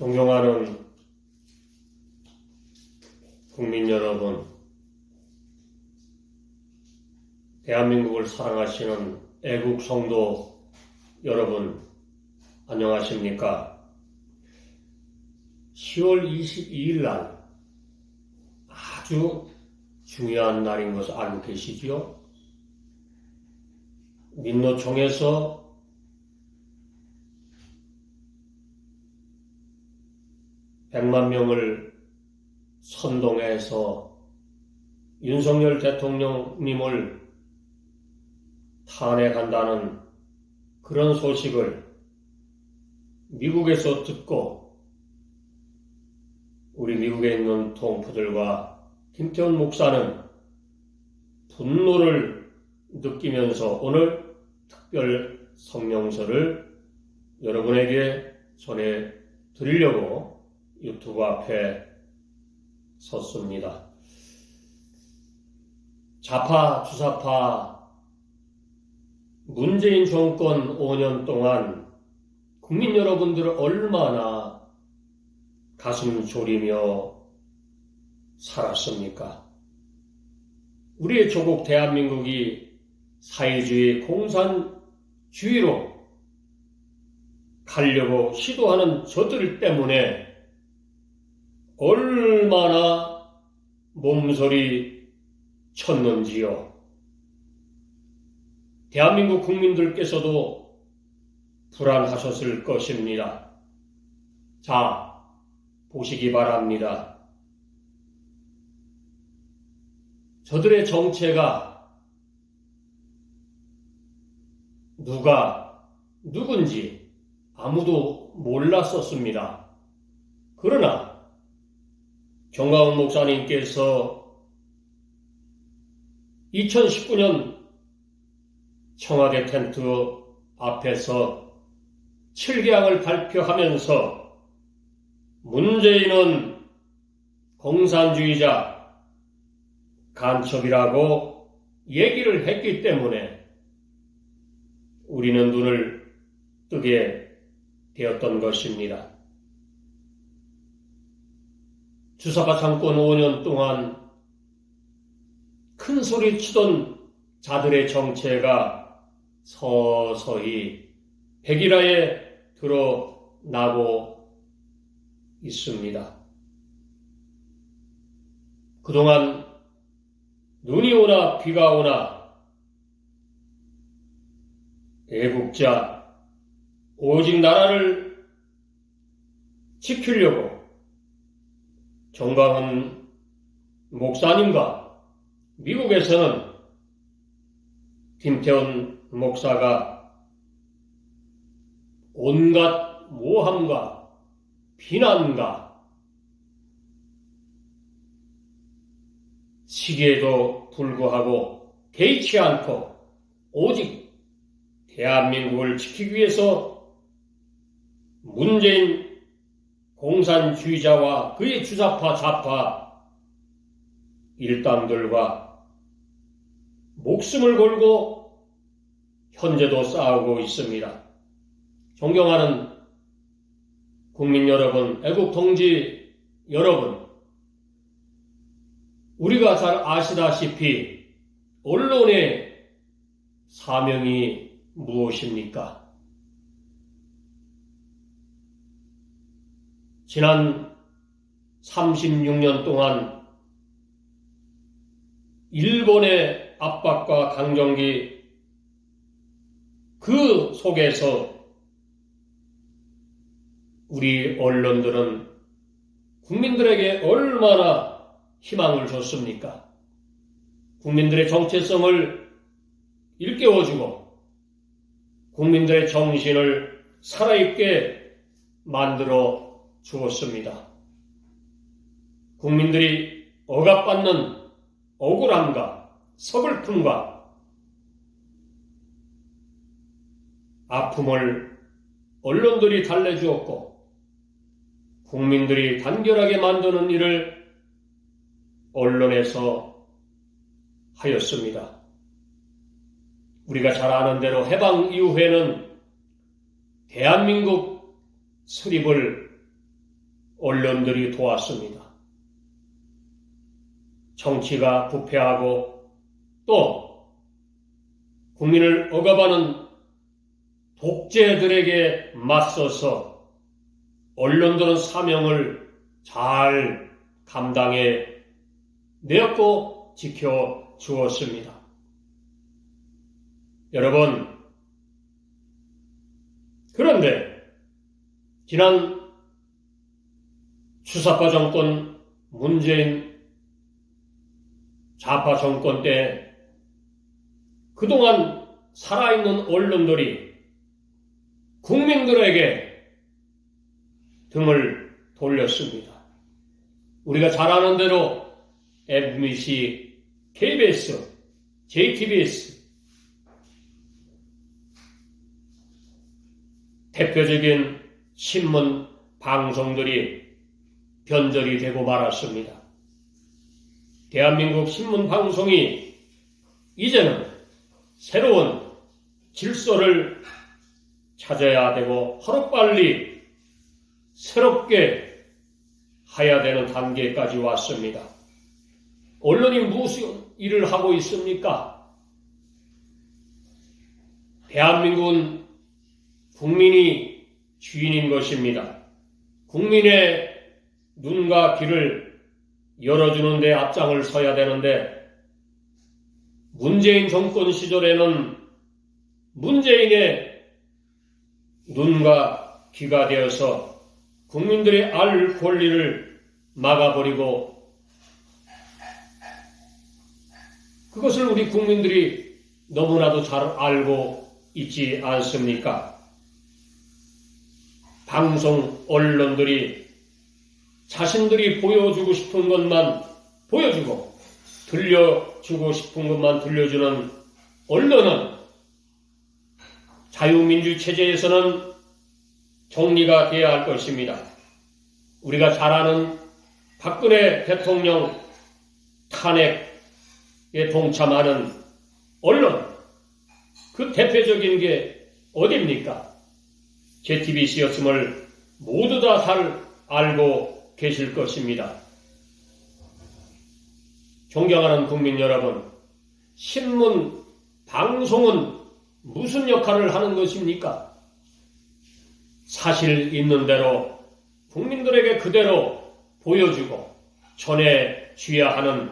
존경하는 국민 여러분, 대한민국을 사랑하시는 애국 성도 여러분, 안녕하십니까? 10월 22일 날 아주 중요한 날인 것을 알고 계시지요? 민노총에서 100만 명을 선동해서 윤석열 대통령님을 탄핵한다는 그런 소식을 미국에서 듣고 우리 미국에 있는 동포들과 김태훈 목사는 분노를 느끼면서 오늘 특별 성명서를 여러분에게 전해드리려고 유튜브 앞에 섰습니다. 좌파, 주사파, 문재인 정권 5년 동안 국민 여러분들을 얼마나 가슴 졸이며 살았습니까? 우리의 조국 대한민국이 사회주의, 공산주의로 가려고 시도하는 저들 때문에 얼마나 몸소리 쳤는지요. 대한민국 국민들께서도 불안하셨을 것입니다. 자, 보시기 바랍니다. 저들의 정체가 누군지 아무도 몰랐었습니다. 그러나 정광훈 목사님께서 2019년 청와대 텐트 앞에서 7개항을 발표하면서 문재인은 공산주의자 간첩이라고 얘기를 했기 때문에 우리는 눈을 뜨게 되었던 것입니다. 주사파 정권 5년 동안 큰 소리 치던 자들의 정체가 서서히 백일화에 드러나고 있습니다. 그동안 눈이 오나 비가 오나 애국자, 오직 나라를 지키려고 정광훈 목사님과 미국에서는 김태훈 목사가 온갖 모함과 비난과 시기에도 불구하고 개의치 않고 오직 대한민국을 지키기 위해서 문재인 공산주의자와 그의 주사파, 좌파 일당들과 목숨을 걸고 현재도 싸우고 있습니다. 존경하는 국민 여러분, 애국 동지 여러분, 우리가 잘 아시다시피 언론의 사명이 무엇입니까? 지난 36년 동안 일본의 압박과 강점기 그 속에서 우리 언론들은 국민들에게 얼마나 희망을 줬습니까? 국민들의 정체성을 일깨워주고 국민들의 정신을 살아있게 만들어 주었습니다. 국민들이 억압받는 억울함과 서글픔과 아픔을 언론들이 달래주었고 국민들이 단결하게 만드는 일을 언론에서 하였습니다. 우리가 잘 아는 대로 해방 이후에는 대한민국 수립을 언론들이 도왔습니다. 정치가 부패하고 또 국민을 억압하는 독재들에게 맞서서 언론들은 사명을 잘 감당해 내었고 지켜 주었습니다. 여러분, 그런데 지난 주사파 정권, 문재인 좌파 정권 때 그동안 살아있는 언론들이 국민들에게 등을 돌렸습니다. 우리가 잘 아는 대로 MBC, KBS, JTBS 대표적인 신문 방송들이 변절이 되고 말았습니다. 대한민국 신문 방송이 이제는 새로운 질서를 찾아야 되고 하루빨리 새롭게 해야 되는 단계까지 왔습니다. 언론이 무슨 일을 하고 있습니까? 대한민국은 국민이 주인인 것입니다. 국민의 눈과 귀를 열어주는 데 앞장을 서야 되는데 문재인 정권 시절에는 문재인의 눈과 귀가 되어서 국민들의 알 권리를 막아버리고 그것을 우리 국민들이 너무나도 잘 알고 있지 않습니까? 방송 언론들이 자신들이 보여주고 싶은 것만 보여주고 들려주고 싶은 것만 들려주는 언론은 자유민주 체제에서는 정리가 되어야 할 것입니다. 우리가 잘 아는 박근혜 대통령 탄핵에 동참하는 언론, 그 대표적인 게 어디입니까? JTBC였음을 모두 다 잘 알고 계실 것입니다. 존경하는 국민 여러분, 신문, 방송은 무슨 역할을 하는 것입니까? 사실 있는 대로 국민들에게 그대로 보여주고 전해줘야 하는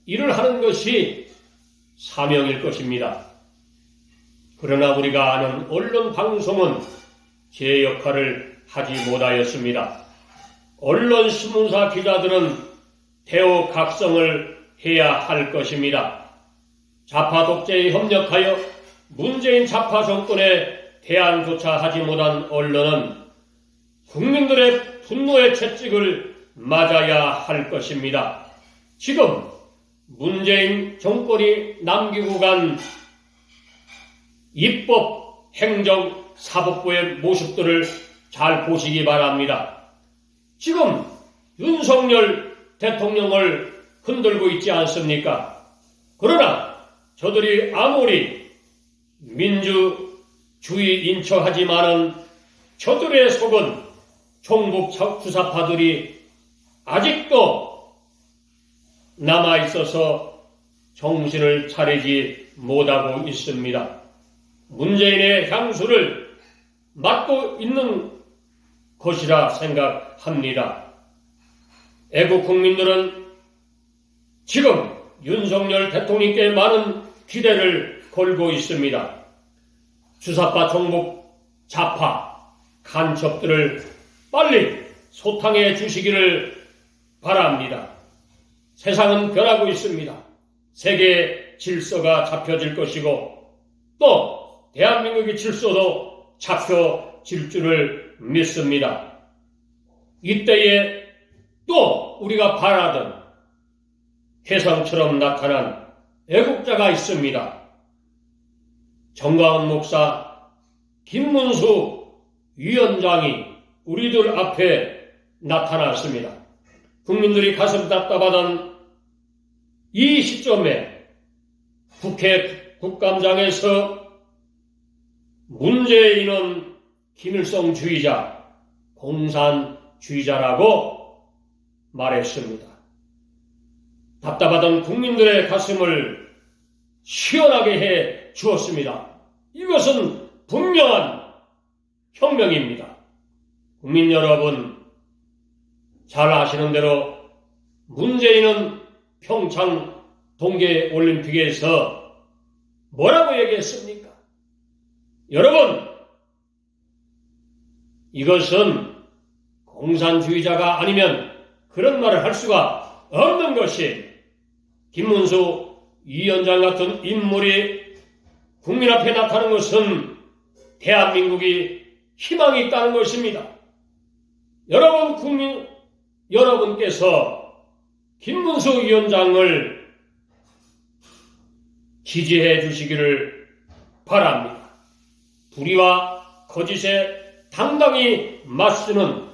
일을 하는 것이 사명일 것입니다. 그러나 우리가 아는 언론 방송은 제 역할을 하지 못하였습니다. 언론 신문사 기자들은 대우각성을 해야 할 것입니다. 좌파 독재에 협력하여 문재인 좌파 정권에 대안조차 하지 못한 언론은 국민들의 분노의 채찍을 맞아야 할 것입니다. 지금 문재인 정권이 남기고 간 입법, 행정, 사법부의 모습들을 잘 보시기 바랍니다. 지금 윤석열 대통령을 흔들고 있지 않습니까? 그러나 저들이 아무리 민주주의 인처하지만은 저들의 속은 종북 주사파들이 아직도 남아있어서 정신을 차리지 못하고 있습니다. 문재인의 향수를 맡고 있는 것이라 생각합니다. 애국 국민들은 지금 윤석열 대통령께 많은 기대를 걸고 있습니다. 주사파, 종북, 좌파, 간첩들을 빨리 소탕해 주시기를 바랍니다. 세상은 변하고 있습니다. 세계 질서가 잡혀질 것이고 또 대한민국의 질서도 잡혀질 줄을 믿습니다. 이때에 또 우리가 바라던 혜성처럼 나타난 애국자가 있습니다. 정광훈 목사, 김문수 위원장이 우리들 앞에 나타났습니다. 국민들이 가슴 답답하던 이 시점에 국회 국감장에서 문재인은 김일성주의자, 공산주의자, 공산주의자라고 말했습니다. 답답하던 국민들의 가슴을 시원하게 해 주었습니다. 이것은 분명한 혁명입니다. 국민 여러분, 잘 아시는 대로 문재인은 평창 동계올림픽에서 뭐라고 얘기했습니까? 여러분, 이것은 공산주의자가 아니면 그런 말을 할 수가 없는 것이 김문수 위원장 같은 인물이 국민 앞에 나타나는 것은 대한민국이 희망이 있다는 것입니다. 여러분께서 김문수 위원장을 지지해 주시기를 바랍니다. 불의와 거짓에 당당히 맞서는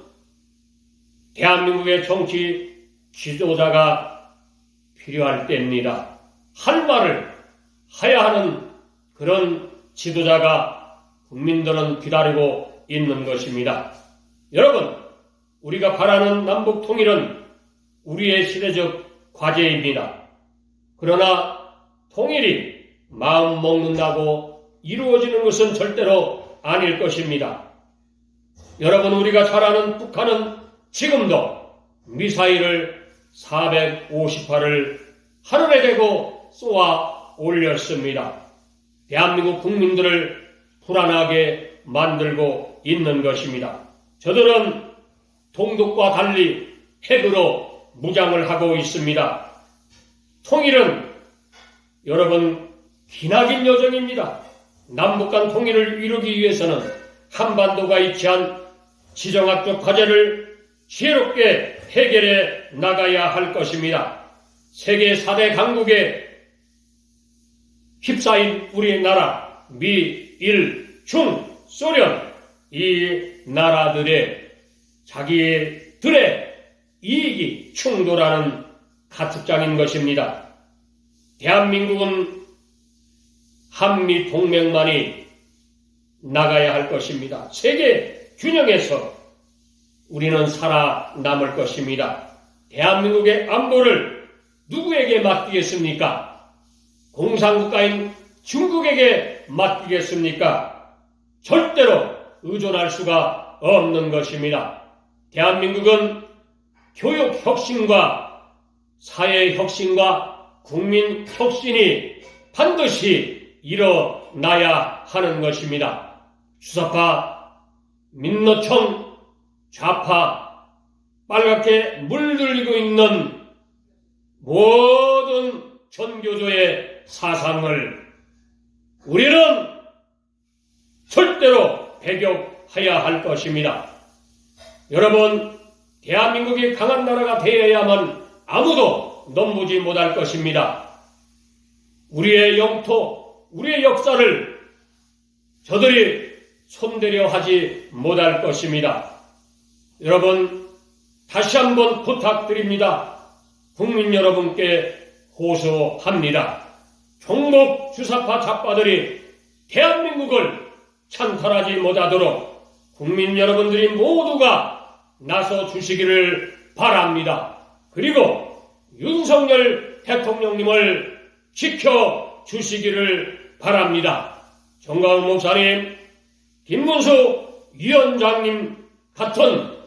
대한민국의 정치 지도자가 필요할 때입니다. 할 말을 해야 하는 그런 지도자가 국민들은 기다리고 있는 것입니다. 여러분, 우리가 바라는 남북 통일은 우리의 시대적 과제입니다. 그러나 통일이 마음 먹는다고 이루어지는 것은 절대로 아닐 것입니다. 여러분, 우리가 잘 아는 북한은 지금도 미사일을 458을 하늘에 대고 쏘아 올렸습니다. 대한민국 국민들을 불안하게 만들고 있는 것입니다. 저들은 동독과 달리 핵으로 무장을 하고 있습니다. 통일은 여러분 기나긴 여정입니다. 남북 간 통일을 이루기 위해서는 한반도가 입지한 지정학적 과제를 지혜롭게 해결해 나가야 할 것입니다. 세계 4대 강국에 휩싸인 우리나라, 미, 일, 중, 소련 이 나라들의 자기들의 이익이 충돌하는 가축장인 것입니다. 대한민국은 한미 동맹만이 나가야 할 것입니다. 세계 균형에서 우리는 살아남을 것입니다. 대한민국의 안보를 누구에게 맡기겠습니까? 공산국가인 중국에게 맡기겠습니까? 절대로 의존할 수가 없는 것입니다. 대한민국은 교육혁신과 사회혁신과 국민혁신이 반드시 일어나야 하는 것입니다. 주사파, 민노총, 좌파, 빨갛게 물들고 있는 모든 전교조의 사상을 우리는 절대로 배격해야 할 것입니다. 여러분, 대한민국이 강한 나라가 되어야만 아무도 넘보지 못할 것입니다. 우리의 영토, 우리의 역사를 저들이 손대려 하지 못할 것입니다. 여러분, 다시 한번 부탁드립니다. 국민 여러분께 호소합니다. 종북 주사파 좌파들이 대한민국을 찬탈하지 못하도록 국민 여러분들이 모두가 나서 주시기를 바랍니다. 그리고 윤석열 대통령님을 지켜주시기를 바랍니다. 정가은 목사님, 김문수 위원장님 같은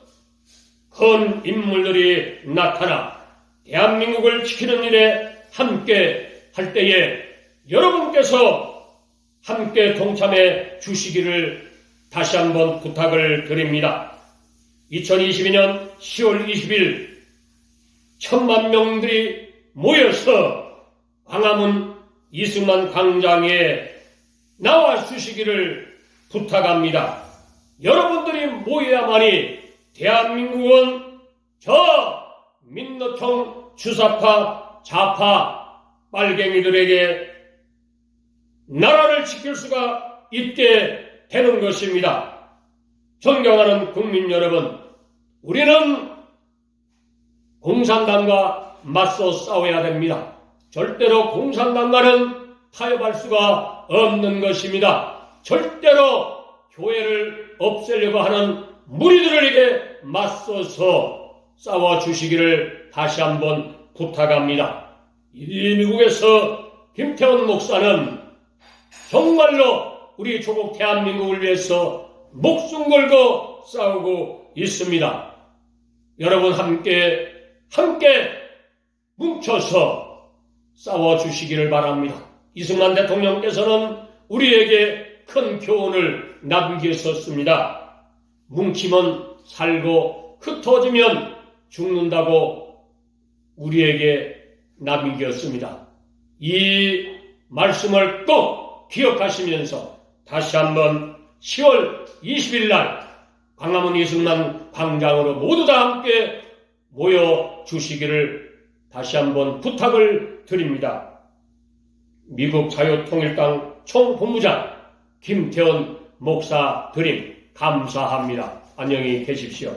큰 인물들이 나타나 대한민국을 지키는 일에 함께 할 때에 여러분께서 함께 동참해 주시기를 다시 한번 부탁을 드립니다. 2022년 10월 20일 1000만 명들이 모여서 광화문 이승만 광장에 나와 주시기를 부탁합니다. 여러분들이 모여야만이 대한민국은 저 민노총 주사파 좌파 빨갱이들에게 나라를 지킬 수가 있게 되는 것입니다. 존경하는 국민 여러분, 우리는 공산당과 맞서 싸워야 됩니다. 절대로 공산당과는 타협할 수가 없는 것입니다. 절대로 교회를 없애려고 하는 무리들에게 맞서서 싸워주시기를 다시 한번 부탁합니다. 이 미국에서 김태원 목사는 정말로 우리 조국 대한민국을 위해서 목숨 걸고 싸우고 있습니다. 여러분 함께 뭉쳐서 싸워주시기를 바랍니다. 이승만 대통령께서는 우리에게 큰 교훈을 남기셨습니다. 뭉치면 살고 흩어지면 죽는다고 우리에게 남겼습니다. 이 말씀을 꼭 기억하시면서 다시 한번 10월 20일 날 광화문 이승만 광장으로 모두 다 함께 모여주시기를 다시 한번 부탁을 드립니다. 미국 자유통일당 총본부장 김태원 목사 드림 감사합니다. 안녕히 계십시오.